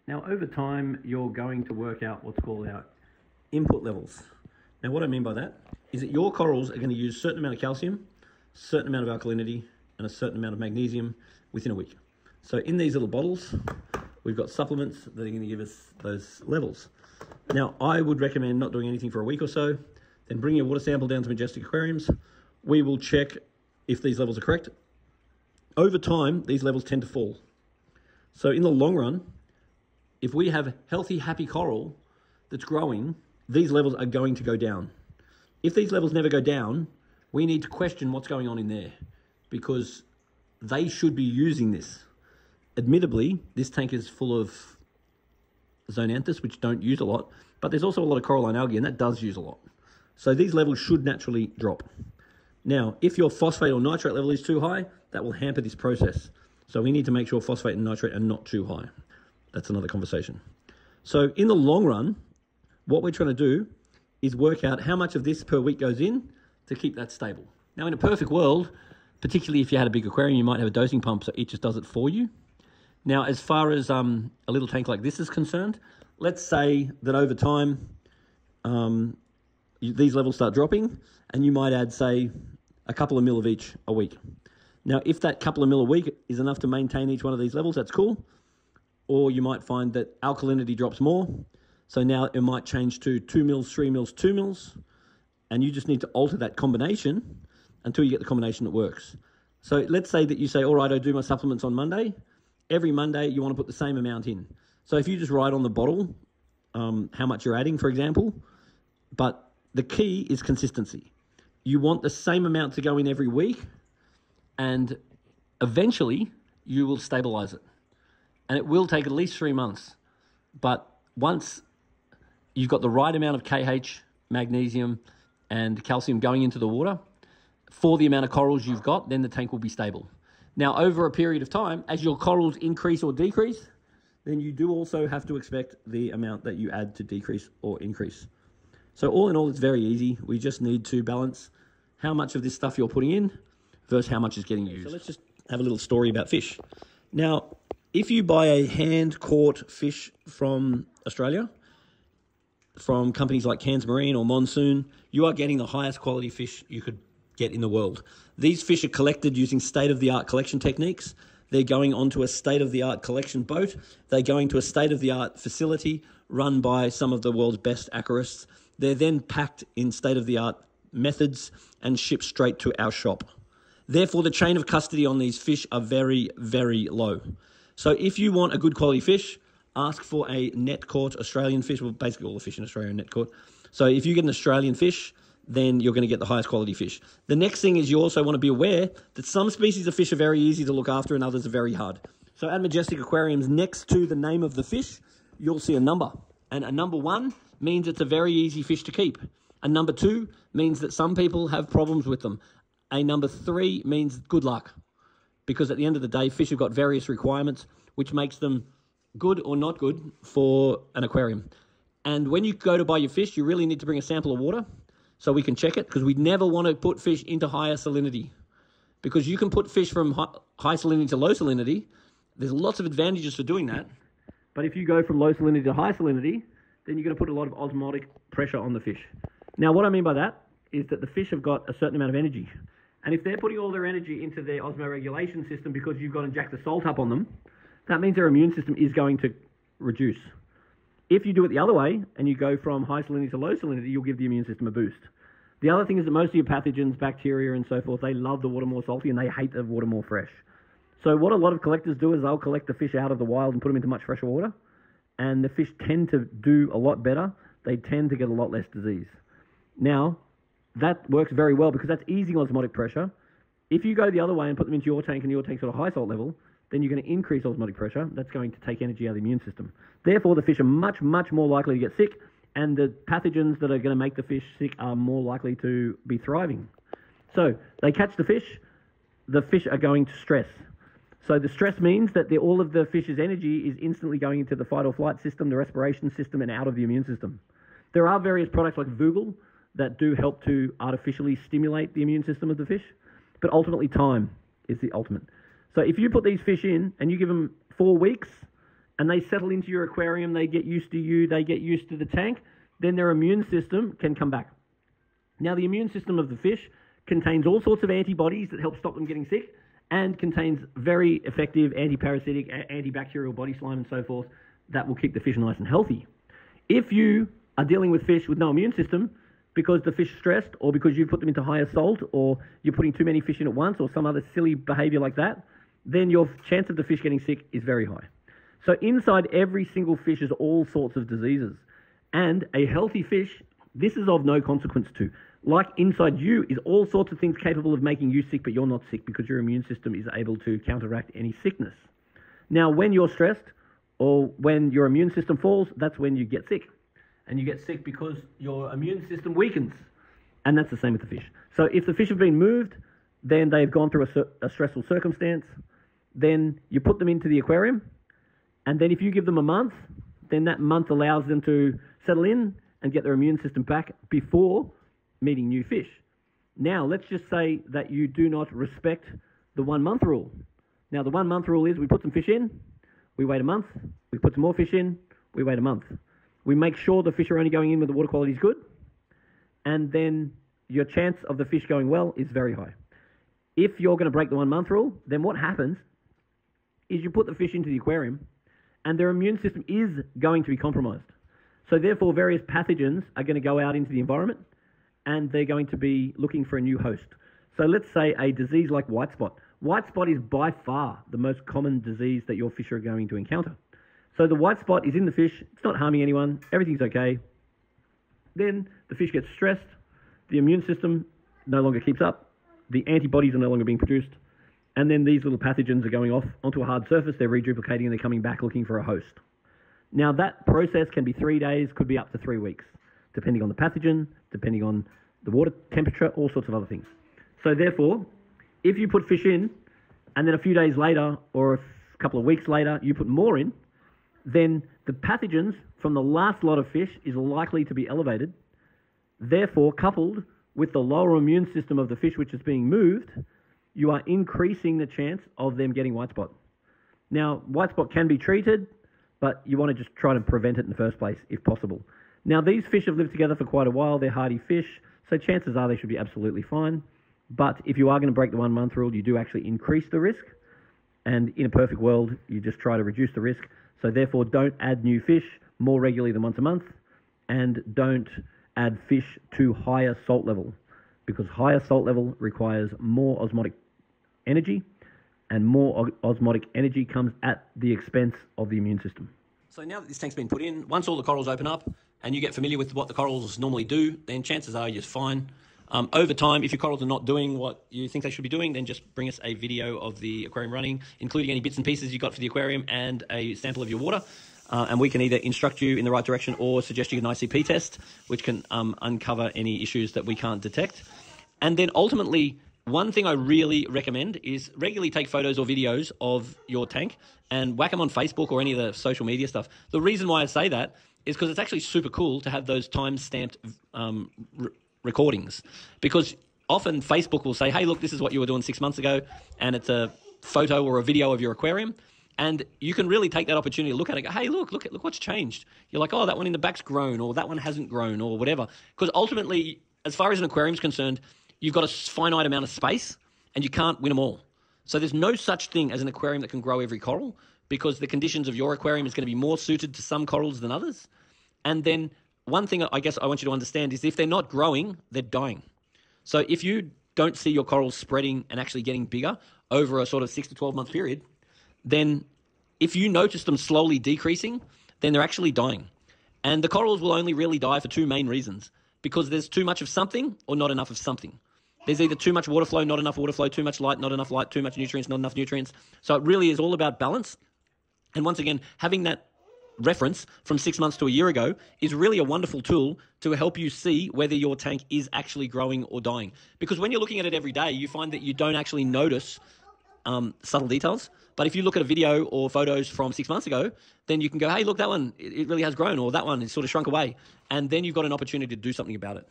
Now, over time, you're going to work out what's called our input levels. Now, what I mean by that is that your corals are going to use a certain amount of calcium, a certain amount of alkalinity, and a certain amount of magnesium within a week. So in these little bottles, we've got supplements that are going to give us those levels. Now, I would recommend not doing anything for a week or so, then bring your water sample down to Majestic Aquariums. We will check if these levels are correct. Over time, these levels tend to fall. So in the long run, if we have healthy, happy coral that's growing, these levels are going to go down. If these levels never go down, we need to question what's going on in there, because they should be using this. Admittedly, this tank is full of Zonanthus, which don't use a lot, but there's also a lot of coralline algae, and that does use a lot. So these levels should naturally drop. Now, if your phosphate or nitrate level is too high, that will hamper this process. So we need to make sure phosphate and nitrate are not too high. That's another conversation. So in the long run, what we're trying to do is work out how much of this per week goes in to keep that stable. Now, in a perfect world, particularly if you had a big aquarium, you might have a dosing pump, so it just does it for you. Now, as far as a little tank like this is concerned, let's say that over time, these levels start dropping, and you might add, say, a couple of mil of each a week. Now, if that couple of mil a week is enough to maintain each one of these levels, that's cool. Or you might find that alkalinity drops more. So now it might change to 2 mils, 3 mils, 2 mils. And you just need to alter that combination until you get the combination that works. So let's say that you say, all right, I do my supplements on Monday. Every Monday, you want to put the same amount in. So if you just write on the bottle how much you're adding, for example, but the key is consistency. You want the same amount to go in every week, and eventually you will stabilize it. And it will take at least 3 months. But once you've got the right amount of KH, magnesium, and calcium going into the water for the amount of corals you've got, then the tank will be stable. Now, over a period of time, as your corals increase or decrease, then you do also have to expect the amount that you add to decrease or increase. So all in all, it's very easy. We just need to balance how much of this stuff you're putting in versus how much is getting used. So let's just have a little story about fish. Now, if you buy a hand-caught fish from Australia, from companies like Cairns Marine or Monsoon, you are getting the highest quality fish you could get in the world. These fish are collected using state-of-the-art collection techniques. They're going onto a state-of-the-art collection boat. They're going to a state-of-the-art facility run by some of the world's best aquarists. They're then packed in state-of-the-art methods and shipped straight to our shop. Therefore, the chain of custody on these fish are very, very low. So if you want a good quality fish, ask for a net-caught Australian fish. Well, basically all the fish in Australia are net-caught. So if you get an Australian fish, then you're going to get the highest quality fish. The next thing is you also want to be aware that some species of fish are very easy to look after and others are very hard. So at Majestic Aquariums, next to the name of the fish, you'll see a number. And a number 1 means it's a very easy fish to keep. A number 2 means that some people have problems with them. A number 3 means good luck. Because at the end of the day, fish have got various requirements, which makes them good or not good for an aquarium. And when you go to buy your fish, you really need to bring a sample of water so we can check it, because we never want to put fish into higher salinity. Because you can put fish from high salinity to low salinity. There's lots of advantages for doing that. But if you go from low salinity to high salinity, then you're going to put a lot of osmotic pressure on the fish. Now, what I mean by that is that the fish have got a certain amount of energy. And if they're putting all their energy into their osmoregulation system because you've got to jack the salt up on them, that means their immune system is going to reduce. If you do it the other way and you go from high salinity to low salinity, you'll give the immune system a boost. The other thing is that most of your pathogens, bacteria and so forth, they love the water more salty and they hate the water more fresh. So what a lot of collectors do is they'll collect the fish out of the wild and put them into much fresher water. And the fish tend to do a lot better. They tend to get a lot less disease. Now, that works very well because that's easing osmotic pressure. If you go the other way and put them into your tank and your tank's at a high salt level, then you're going to increase osmotic pressure. That's going to take energy out of the immune system. Therefore, the fish are much, much more likely to get sick, and the pathogens that are going to make the fish sick are more likely to be thriving. So they catch the fish are going to stress. So the stress means that all of the fish's energy is instantly going into the fight or flight system, the respiration system, and out of the immune system. There are various products like Vugel that do help to artificially stimulate the immune system of the fish, but ultimately time is the ultimate. So if you put these fish in and you give them 4 weeks, and they settle into your aquarium, they get used to you, they get used to the tank, then their immune system can come back. Now, the immune system of the fish contains all sorts of antibodies that help stop them getting sick, and contains very effective anti-parasitic, antibacterial body slime and so forth that will keep the fish nice and healthy. If you are dealing with fish with no immune system because the fish is stressed, or because you've put them into higher salt, or you're putting too many fish in at once, or some other silly behavior like that, then your chance of the fish getting sick is very high. So inside every single fish is all sorts of diseases. And a healthy fish, this is of no consequence to. Like inside you is all sorts of things capable of making you sick, but you're not sick because your immune system is able to counteract any sickness. Now, when you're stressed or when your immune system falls, that's when you get sick. And you get sick because your immune system weakens. And that's the same with the fish. So if the fish have been moved, then they've gone through a stressful circumstance, then you put them into the aquarium, and then if you give them a month, then that month allows them to settle in and get their immune system back before meeting new fish. Now, let's just say that you do not respect the 1 month rule. Now, the 1 month rule is we put some fish in, we wait a month, we put some more fish in, we wait a month. We make sure the fish are only going in when the water quality is good, and then your chance of the fish going well is very high. If you're going to break the 1 month rule, then what happens is you put the fish into the aquarium and their immune system is going to be compromised. So therefore, various pathogens are going to go out into the environment and they're going to be looking for a new host. So let's say a disease like white spot. White spot is by far the most common disease that your fish are going to encounter. So the white spot is in the fish, it's not harming anyone, everything's okay. Then the fish gets stressed, the immune system no longer keeps up, the antibodies are no longer being produced, and then these little pathogens are going off onto a hard surface, they're reduplicating and they're coming back looking for a host. Now that process can be 3 days, could be up to 3 weeks, depending on the pathogen, depending on the water temperature, all sorts of other things. So therefore, if you put fish in, and then a few days later, or a couple of weeks later, you put more in, then the pathogens from the last lot of fish is likely to be elevated. Therefore, coupled with the lower immune system of the fish which is being moved, you are increasing the chance of them getting white spot. Now, white spot can be treated, but you want to just try to prevent it in the first place, if possible. Now, these fish have lived together for quite a while. They're hardy fish, so chances are they should be absolutely fine. But if you are going to break the 1 month rule, you do actually increase the risk. And in a perfect world, you just try to reduce the risk. So therefore, don't add new fish more regularly than once a month, and don't add fish to higher salt level, because higher salt level requires more osmotic energy, and more osmotic energy comes at the expense of the immune system. So now that this tank's been put in, once all the corals open up and you get familiar with what the corals normally do, then chances are you're fine. Over time, if your corals are not doing what you think they should be doing, then just bring us a video of the aquarium running, including any bits and pieces you got for the aquarium and a sample of your water. And we can either instruct you in the right direction or suggest you an ICP test, which can uncover any issues that we can't detect. And then ultimately, one thing I really recommend is regularly take photos or videos of your tank and whack them on Facebook or any of the social media stuff. The reason why I say that is because it's actually super cool to have those time-stamped recordings, because often Facebook will say, hey, look, this is what you were doing 6 months ago, and it's a photo or a video of your aquarium, and you can really take that opportunity to look at it and go, hey, look what's changed. You're like, oh, that one in the back's grown, or that one hasn't grown, or whatever. Because ultimately, as far as an aquarium is concerned, you've got a finite amount of space, and you can't win them all. So there's no such thing as an aquarium that can grow every coral, because the conditions of your aquarium is going to be more suited to some corals than others. And then one thing I guess I want you to understand is if they're not growing, they're dying. So if you don't see your corals spreading and actually getting bigger over a sort of 6 to 12 month period, then if you notice them slowly decreasing, then they're actually dying. And the corals will only really die for two main reasons, because there's too much of something or not enough of something. There's either too much water flow, not enough water flow, too much light, not enough light, too much nutrients, not enough nutrients. So it really is all about balance. And once again, having that reference from 6 months to a year ago is really a wonderful tool to help you see whether your tank is actually growing or dying. Because when you're looking at it every day, you find that you don't actually notice subtle details. But if you look at a video or photos from 6 months ago, then you can go, hey, look, that one, it really has grown, or that one is sort of shrunk away. And then you've got an opportunity to do something about it.